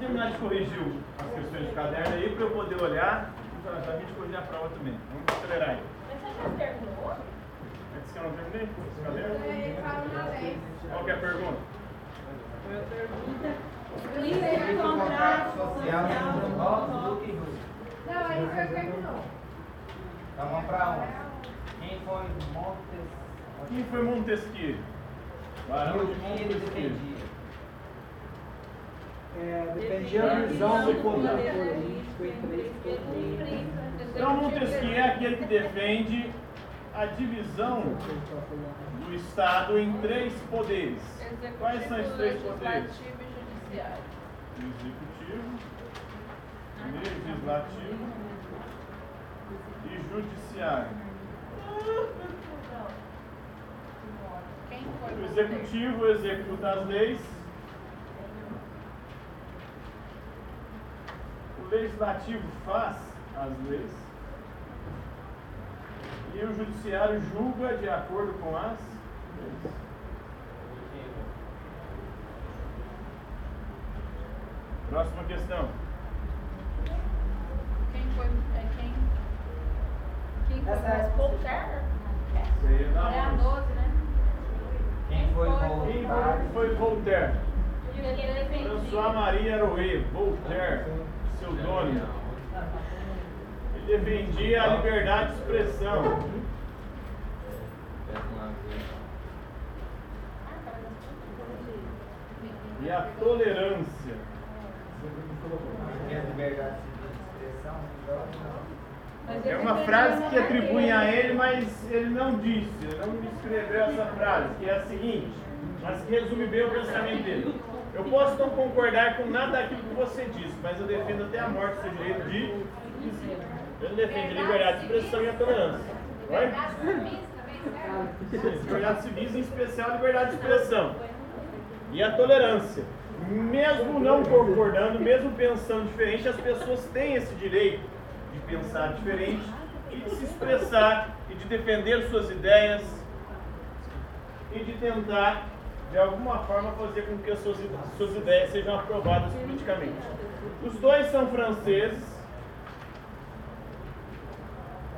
terminar de corrigir as questões de caderno aí para eu poder olhar e para a gente corrigir a prova também. Vamos acelerar aí. Mas você já terminou? É que eu não terminei esse caderno? Ele fala uma vez. Qual que é a pergunta? Livre contrato social. Não, aí você terminou. Então vamos para onde? Quem foi Montesquieu? Quem foi Montesquieu? Barão de O que ele Montesquieu. defendia? Dependia da visão do poder Então Montesquieu é aquele que defende a divisão do Estado em 3 poderes. Quais são esses 3 poderes? Legislativo e judiciário. Executivo, legislativo e judiciário. Quem foi? O executivo executa as leis. O legislativo faz as leis. E o judiciário julga de acordo com as leis. Próxima questão. Quem foi? Quem foi? Essa é- Voltaire? Seria na É a 11. 12, né? Quem foi Quem Voltaire? foi Voltaire? E o que ele defendia? François Marie Arouet, Voltaire, pseudônimo. Ele defendia a liberdade de expressão. E a tolerância. Quem é liberdade de expressão? Mas É ele uma defendia frase que uma atribuem a maneira. ele, mas ele não disse, ele não escreveu essa frase, que é a seguinte, mas que resume bem o pensamento dele. Eu posso não concordar com nada daquilo que você disse, mas eu defendo até a morte o seu direito de dizer. Ele defende a liberdade de expressão e a tolerância. Vai? Liberdade civis, em especial a liberdade de expressão. E a tolerância. Mesmo não concordando, mesmo pensando diferente, as pessoas têm esse direito de pensar diferente e de se expressar e de defender suas ideias e de tentar, de alguma forma, fazer com que as suas ideias sejam aprovadas politicamente. Os dois são franceses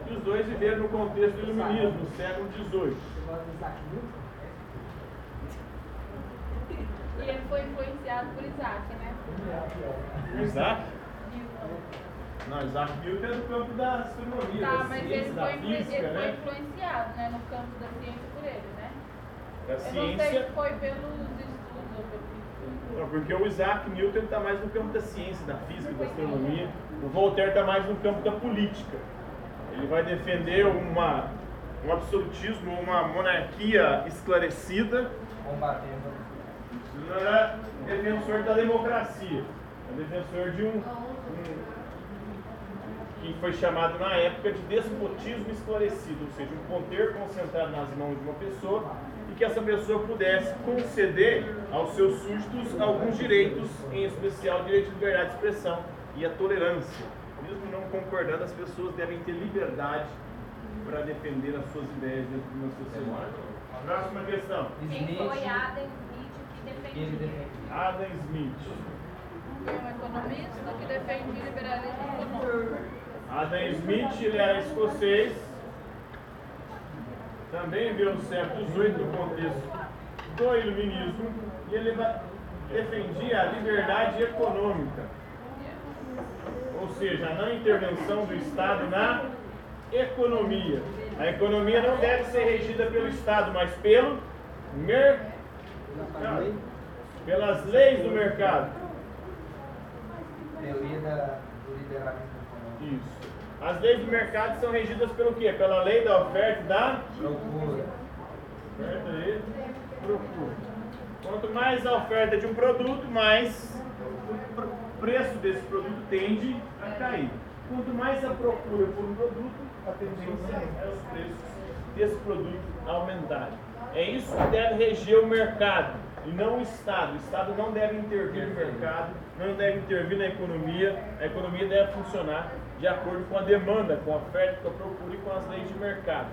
e os dois viveram no contexto do iluminismo, no século XVIII. E ele foi influenciado por Isaac, né? Isaac? Não, Isaac Newton é do campo da astronomia, Tá, da mas ciência, ele da foi, física, ele foi né? influenciado, né, no campo da ciência por ele, né? Da Eu não sei ciência. se foi pelos estudos ou pelo... Não, porque o Isaac Newton está mais no campo da ciência, da física, da astronomia. O Voltaire está mais no campo da política. Ele vai defender um absolutismo, uma monarquia esclarecida. Combatendo. Não era defensor da democracia, é defensor de que foi chamado na época de despotismo esclarecido, ou seja, um poder concentrado nas mãos de uma pessoa e que essa pessoa pudesse conceder aos seus súditos alguns direitos, em especial o direito de liberdade de expressão e a tolerância. Mesmo não concordando, as pessoas devem ter liberdade para defender as suas ideias dentro de uma sociedade. Próxima questão. Quem foi Adam Smith que Ele defendia? defendia. Adam Smith. Um economista que defendia o liberalismo econômico. Adam Smith, ele era escocês, também veio no século XVIII no contexto do iluminismo, e ele defendia a liberdade econômica, ou seja, a não intervenção do Estado na economia. A economia não deve ser regida pelo Estado, mas pelo mercado, pelas leis do mercado. Teoria do liberalismo econômico. Isso. As leis do mercado são regidas pelo quê? Pela lei da oferta e da Procura. oferta e procura. Quanto mais a oferta de um produto, mais o preço desse produto tende a cair. Quanto mais a procura por um produto, a tendência é os preços desse produto aumentarem. É isso que deve reger o mercado e não o Estado. O Estado não deve intervir no mercado, não deve intervir na economia. A economia deve funcionar de acordo com a demanda, com a oferta, com a procura e com as leis de mercado.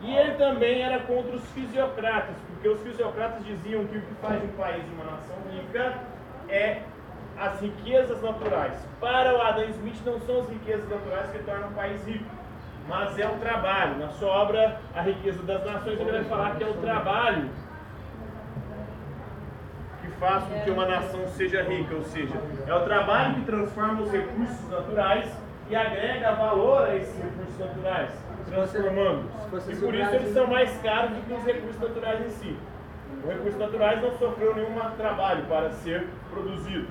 E ele também era contra os fisiocratas, porque os fisiocratas diziam que o que faz de um país uma nação rica é as riquezas naturais. Para o Adam Smith, não são as riquezas naturais que tornam o país rico, mas é o trabalho. Na sua obra, A Riqueza das Nações, ele vai falar que é o trabalho que faz com que uma nação seja rica, ou seja, é o trabalho que transforma os recursos naturais e agrega valor a esses recursos naturais, transformando-os. E por isso eles são mais caros do que os recursos naturais em si. Os recursos naturais não sofreu nenhum trabalho para ser produzido.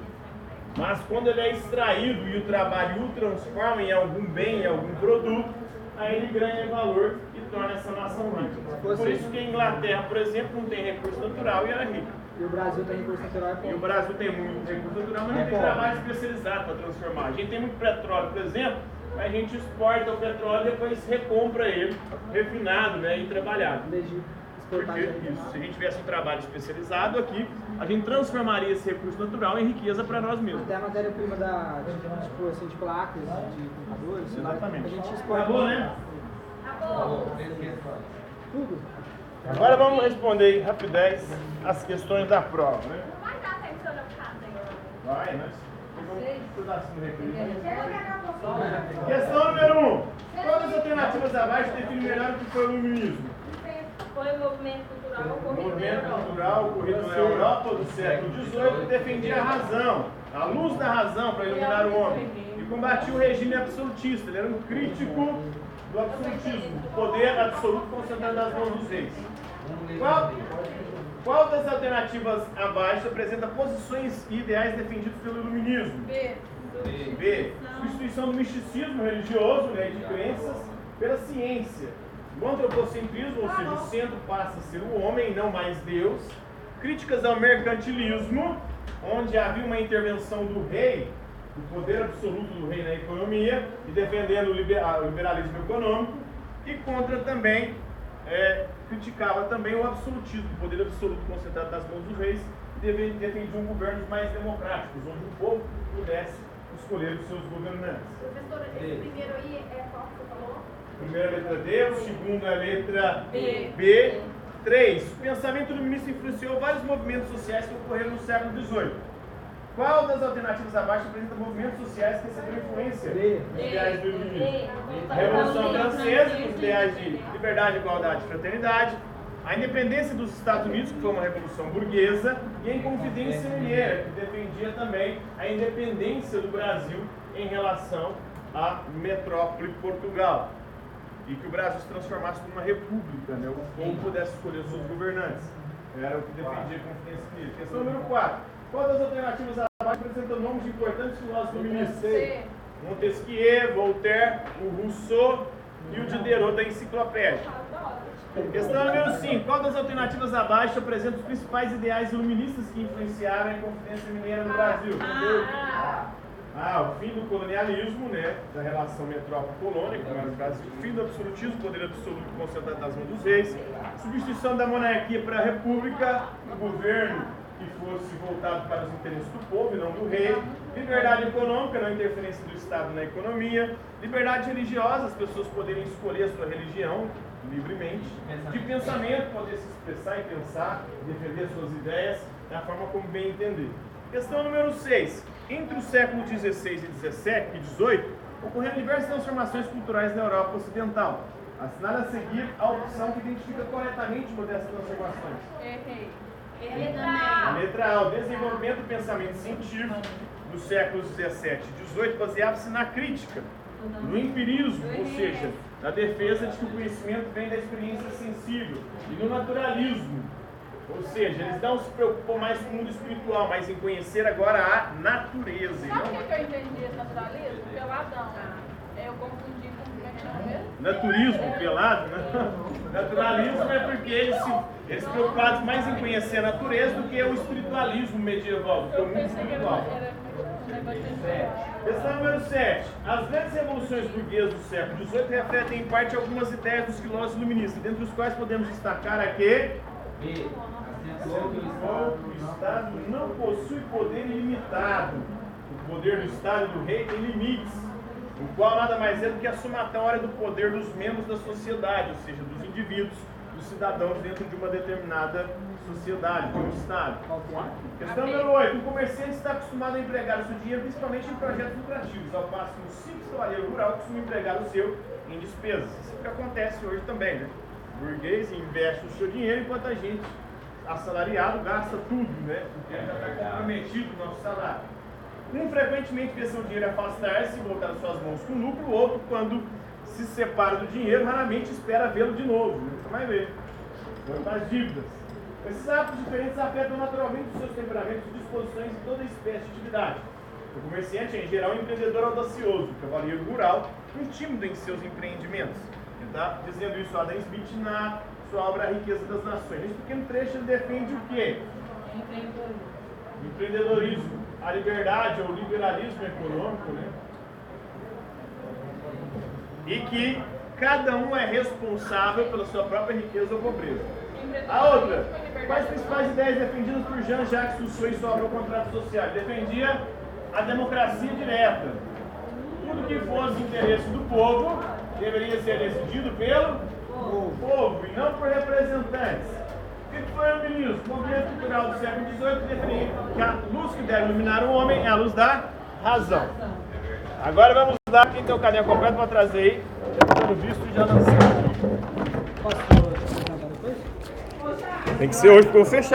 Mas quando ele é extraído e o trabalho o transforma em algum bem, em algum produto, aí ele ganha valor e torna essa nação rica. Por isso que a Inglaterra, por exemplo, não tem recurso natural e era rica. E o Brasil tem recurso natural. E o Brasil tem muito recurso natural, mas não tem trabalho especializado para transformar. A gente tem muito petróleo, por exemplo, a gente exporta o petróleo e depois recompra ele, refinado, né, e trabalhado. Porque isso, se a gente tivesse um trabalho especializado aqui, a gente transformaria esse recurso natural em riqueza para nós mesmos. Até a matéria-prima tipo, assim, de placas, de computadores. Exatamente. A gente exporta. Acabou, né? Acabou. Tudo. Agora vamos responder em rapidez as questões da prova, né? Não vai dar atenção na casa, Vai, mas pegamos um pedacinho do recreio. Questão número 1. Qual das alternativas abaixo define melhor o que foi o iluminismo? Foi o movimento cultural O ocorrido na movimento Europa. cultural ocorrido na Europa do século XVIII que defendia a razão, a luz da razão para iluminar o homem, e combatia o regime absolutista. Ele era um crítico do absolutismo, do poder absoluto concentrado nas mãos dos reis. Qual das alternativas abaixo apresenta posições e ideais defendidos pelo iluminismo? B. Substituição do misticismo religioso, né, de crenças, pela ciência. O antropocentrismo, ou seja, o centro passa a ser o homem e não mais Deus. Críticas ao mercantilismo, onde havia uma intervenção do rei, do poder absoluto do rei na economia, e defendendo o liberalismo econômico. E contra também, criticava também o absolutismo, o poder absoluto concentrado nas mãos dos reis, e defendia um governo mais democrático, onde o povo pudesse escolher os seus governantes. Professora, esse primeiro aí é qual que você falou? Primeira letra D, o segundo é a letra B. 3. O pensamento iluminista influenciou vários movimentos sociais que ocorreram no século XVIII. Qual das alternativas abaixo apresenta movimentos sociais que receberam influência dos ideais do iluminismo? A Revolução Francesa, com os ideais de liberdade, igualdade e fraternidade. A independência dos Estados Unidos, que foi uma revolução burguesa. E a Inconfidência Mineira, que defendia também a independência do Brasil em relação à metrópole Portugal. E que o Brasil se transformasse numa república, né? O povo pudesse escolher os seus governantes. Era o que defendia a Conferência Mineira. Questão número 4. Qual das alternativas abaixo apresenta nomes de importantes filósofos iluministas? Montesquieu, Voltaire, o Rousseau e o Diderot da enciclopédia. Questão número 5. Qual das alternativas abaixo apresenta os principais ideais iluministas que influenciaram a Conferência Mineira no Brasil? O fim do colonialismo, né, da relação metrópole-colônia, que era o Brasil, o fim do absolutismo, poder absoluto concentrado nas mãos dos reis, substituição da monarquia para a república, o governo que fosse voltado para os interesses do povo e não do rei, liberdade econômica, não interferência do Estado na economia, liberdade religiosa, as pessoas poderem escolher a sua religião livremente, de pensamento, poder se expressar e pensar, defender suas ideias da forma como bem entender. Questão número 6. Entre os séculos XVI e XVII, ocorreram diversas transformações culturais na Europa Ocidental. Assinale a seguir a opção que identifica corretamente uma dessas transformações. Errei. A letra A. O desenvolvimento do pensamento científico dos séculos XVII e XVIII baseava-se na crítica, no empirismo, ou seja, na defesa de que o conhecimento vem da experiência sensível, e no naturalismo. Ou seja, eles não se preocupam mais com o mundo espiritual, mas em conhecer agora a natureza. Sabe o que eu entendi esse naturalismo? Peladão. Eu confundi com como é que chama mesmo? Naturismo, pelado, né? Naturalismo é porque eles se preocupavam mais em conhecer a natureza do que o espiritualismo medieval, do que o mundo espiritual. Questão número 7. As grandes revoluções burguesas do século XVIII refletem em parte algumas ideias dos filósofos iluministas, dentre os quais podemos destacar aqui: o Estado não possui poder ilimitado. O poder do Estado e do rei tem limites, o qual nada mais é do que a somatória do poder dos membros da sociedade, ou seja, dos indivíduos, dos cidadãos dentro de uma determinada sociedade, de um estado. Qual que é? Questão número 8. O comerciante está acostumado a empregar o seu dinheiro principalmente em projetos lucrativos, ao passo que o simples trabalhador rural costuma empregar o seu em despesas. Isso é o que acontece hoje também, né? O burguês investe o seu dinheiro enquanto a gente, assalariado, gasta tudo, né? Porque ele já está comprometido no nosso salário. Um frequentemente vê seu dinheiro afastar-se e voltar às suas mãos com lucro, o outro, quando se separa do dinheiro, raramente espera vê-lo de novo, nunca mais vê. Quanto às dívidas. Esses hábitos diferentes afetam naturalmente os seus temperamentos e disposições em toda espécie de atividade. O comerciante é, em geral, um empreendedor audacioso, o cavaleiro rural, um tímido em seus empreendimentos. Ele está dizendo isso Adam Smith na sua obra A Riqueza das Nações. Nesse pequeno trecho ele defende o quê? Empreendedorismo, a liberdade ou liberalismo econômico, né? E que cada um é responsável pela sua própria riqueza ou pobreza. A outra, quais as principais ideias defendidas por Jean-Jacques Rousseau em sua obra O Contrato Social? Ele defendia a democracia direta. Tudo que fosse interesse do povo deveria ser decidido pelo povo e não por representantes. O que foi o iluminismo? O movimento cultural do século XVIII que definia que a luz que deve iluminar o homem é a luz da razão. Agora vamos lá, quem tem o caderno completo para trazer aí, pelo visto já lancei. Posso apresentar depois? Tem que ser hoje, ficou fechado.